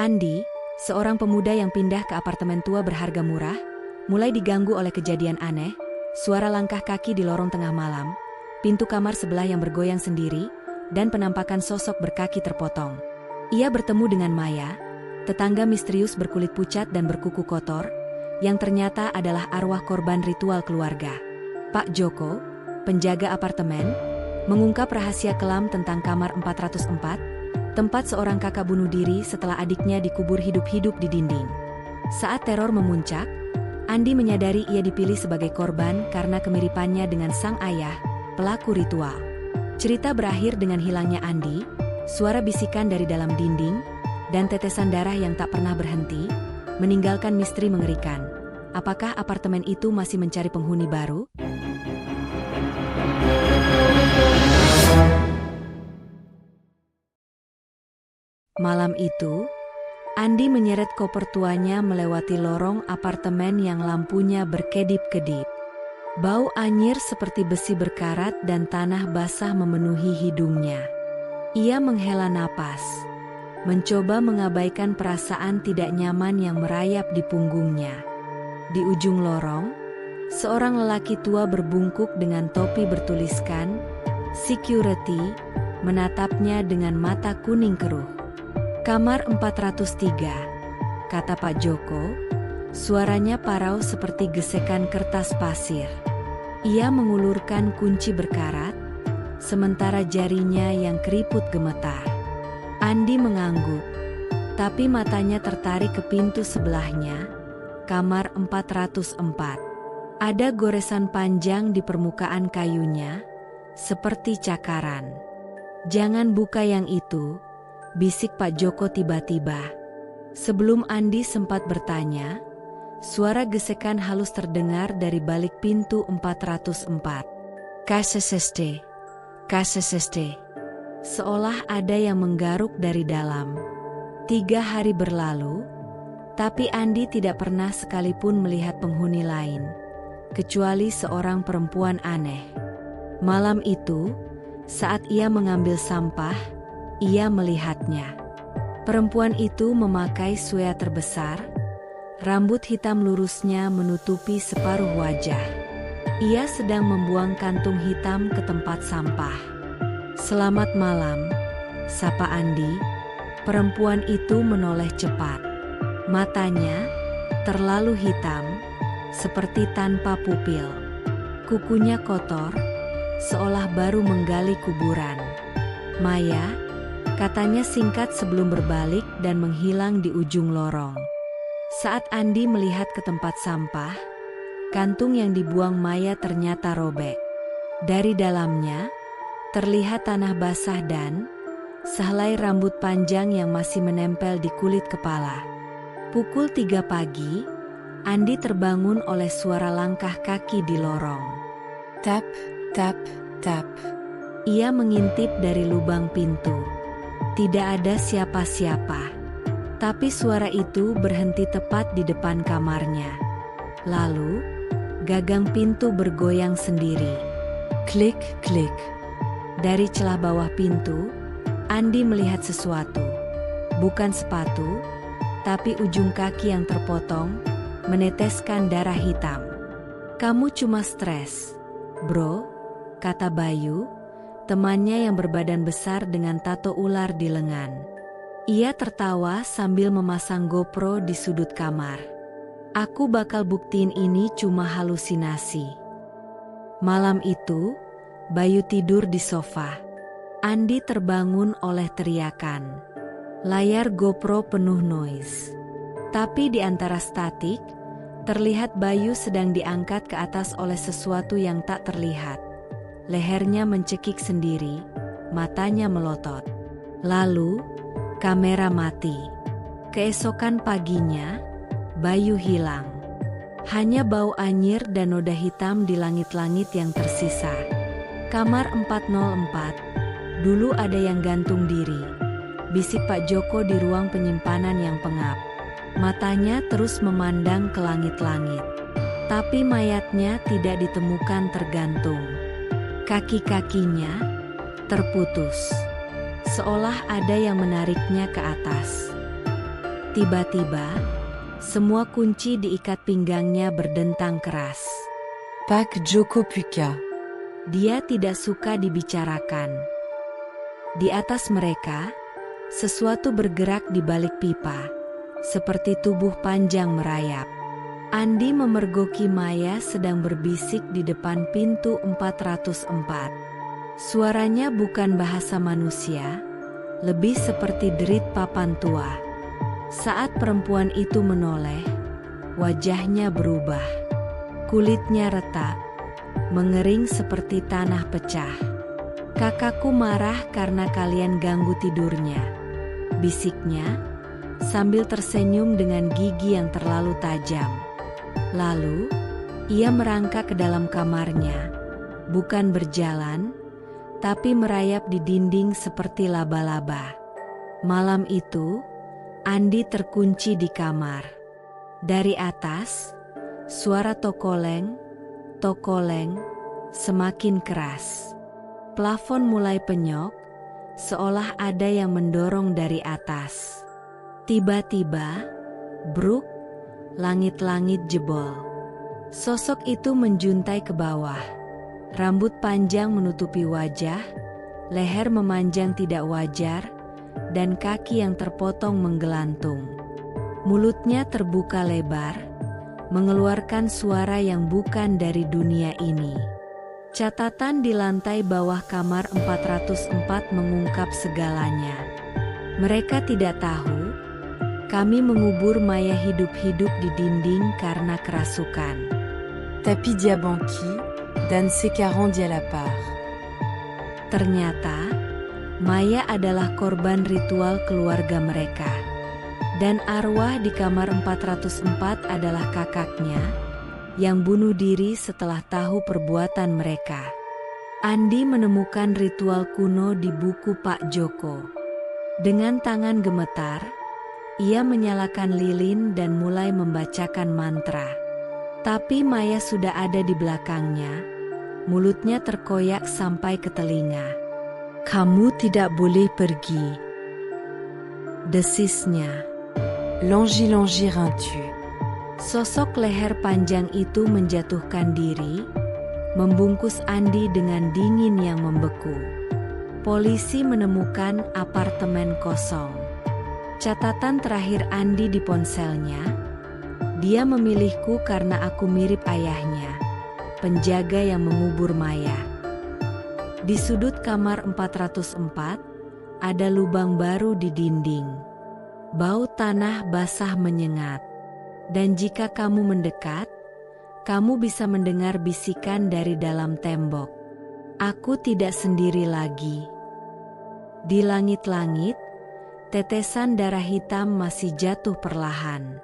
Andi, seorang pemuda yang pindah ke apartemen tua berharga murah, mulai diganggu oleh kejadian aneh, suara langkah kaki di lorong tengah malam, pintu kamar sebelah yang bergoyang sendiri, dan penampakan sosok berkaki terpotong. Ia bertemu dengan Maya, tetangga misterius berkulit pucat dan berkuku kotor, yang ternyata adalah arwah korban ritual keluarga. Pak Joko, penjaga apartemen, mengungkap rahasia kelam tentang kamar 404, tempat seorang kakak bunuh diri setelah adiknya dikubur hidup-hidup di dinding. Saat teror memuncak, Andi menyadari ia dipilih sebagai korban karena kemiripannya dengan sang ayah, pelaku ritual. Cerita berakhir dengan hilangnya Andi, suara bisikan dari dalam dinding, dan tetesan darah yang tak pernah berhenti, meninggalkan misteri mengerikan. Apakah apartemen itu masih mencari penghuni baru? Malam itu, Andi menyeret koper tuanya melewati lorong apartemen yang lampunya berkedip-kedip. Bau anyir seperti besi berkarat dan tanah basah memenuhi hidungnya. Ia menghela napas, mencoba mengabaikan perasaan tidak nyaman yang merayap di punggungnya. Di ujung lorong, seorang lelaki tua berbungkuk dengan topi bertuliskan "Security" menatapnya dengan mata kuning keruh. "Kamar 403, kata Pak Joko, suaranya parau seperti gesekan kertas pasir. Ia mengulurkan kunci berkarat, sementara jarinya yang keriput gemetar. Andi mengangguk, tapi matanya tertarik ke pintu sebelahnya, kamar 404. Ada goresan panjang di permukaan kayunya, seperti cakaran. "Jangan buka yang itu," bisik Pak Joko tiba-tiba. Sebelum Andi sempat bertanya, suara gesekan halus terdengar dari balik pintu 404. "Kaseseste, kaseseste." Seolah ada yang menggaruk dari dalam. 3 hari berlalu, tapi Andi tidak pernah sekalipun melihat penghuni lain, kecuali seorang perempuan aneh. Malam itu, saat ia mengambil sampah, ia melihatnya. Perempuan itu memakai sweater besar, rambut hitam lurusnya menutupi separuh wajah. Ia sedang membuang kantung hitam ke tempat sampah. "Selamat malam," sapa Andi. Perempuan itu menoleh cepat. Matanya terlalu hitam, seperti tanpa pupil. Kukunya kotor, seolah baru menggali kuburan. "Maya," katanya singkat sebelum berbalik dan menghilang di ujung lorong. Saat Andi melihat ke tempat sampah, kantung yang dibuang Maya ternyata robek. Dari dalamnya, terlihat tanah basah dan sehelai rambut panjang yang masih menempel di kulit kepala. Pukul 3 pagi, Andi terbangun oleh suara langkah kaki di lorong. Tap, tap, tap. Ia mengintip dari lubang pintu. Tidak ada siapa-siapa. Tapi suara itu berhenti tepat di depan kamarnya. Lalu, gagang pintu bergoyang sendiri. Klik, klik. Dari celah bawah pintu, Andi melihat sesuatu. Bukan sepatu, tapi ujung kaki yang terpotong, meneteskan darah hitam. "Kamu cuma stres, bro," kata Bayu, temannya yang berbadan besar dengan tato ular di lengan. Ia tertawa sambil memasang GoPro di sudut kamar. "Aku bakal buktiin ini cuma halusinasi." Malam itu, Bayu tidur di sofa. Andi terbangun oleh teriakan. Layar GoPro penuh noise. Tapi di antara statik, terlihat Bayu sedang diangkat ke atas oleh sesuatu yang tak terlihat. Lehernya mencekik sendiri, matanya melotot. Lalu, kamera mati. Keesokan paginya, Bayu hilang. Hanya bau anyir dan noda hitam di langit-langit yang tersisa. Kamar 404, dulu ada yang gantung diri, bisik Pak Joko di ruang penyimpanan yang pengap. Matanya terus memandang ke langit-langit. Tapi mayatnya tidak ditemukan tergantung. Kaki-kakinya terputus, seolah ada yang menariknya ke atas. Tiba-tiba, semua kunci di ikat pinggangnya berdentang keras. Pak Joko Puka. Dia tidak suka dibicarakan. Di atas mereka, sesuatu bergerak di balik pipa, seperti tubuh panjang merayap. Andi memergoki Maya sedang berbisik di depan pintu 404. Suaranya bukan bahasa manusia, lebih seperti derit papan tua. Saat perempuan itu menoleh, wajahnya berubah. Kulitnya retak, mengering seperti tanah pecah. "Kakakku marah karena kalian ganggu tidurnya," bisiknya, sambil tersenyum dengan gigi yang terlalu tajam. Lalu, ia merangkak ke dalam kamarnya, bukan berjalan, tapi merayap di dinding seperti laba-laba. Malam itu, Andi terkunci di kamar. Dari atas, suara tokoleng, semakin keras. Plafon mulai penyok, seolah ada yang mendorong dari atas. Tiba-tiba, bruk, langit-langit jebol. Sosok itu menjuntai ke bawah. Rambut panjang menutupi wajah, leher memanjang tidak wajar, dan kaki yang terpotong menggelantung. Mulutnya terbuka lebar, mengeluarkan suara yang bukan dari dunia ini. Catatan di lantai bawah kamar 404 mengungkap segalanya. Mereka tidak tahu, kami mengubur Maya hidup-hidup di dinding karena kerasukan. Tapi Diabanki dan Sekarang dia la part. Ternyata, Maya adalah korban ritual keluarga mereka. Dan arwah di kamar 404 adalah kakaknya, yang bunuh diri setelah tahu perbuatan mereka. Andi menemukan ritual kuno di buku Pak Joko. Dengan tangan gemetar, ia menyalakan lilin dan mulai membacakan mantra. Tapi Maya sudah ada di belakangnya, mulutnya terkoyak sampai ke telinga. "Kamu tidak boleh pergi," desisnya. Langi rintu. Sosok leher panjang itu menjatuhkan diri, membungkus Andi dengan dingin yang membeku. Polisi menemukan apartemen kosong. Catatan terakhir Andi di ponselnya, "Dia memilihku karena aku mirip ayahnya, penjaga yang mengubur Maya." Di sudut kamar 404, ada lubang baru di dinding. Bau tanah basah menyengat. Dan jika kamu mendekat, kamu bisa mendengar bisikan dari dalam tembok. "Aku tidak sendiri lagi." Di langit-langit, tetesan darah hitam masih jatuh perlahan.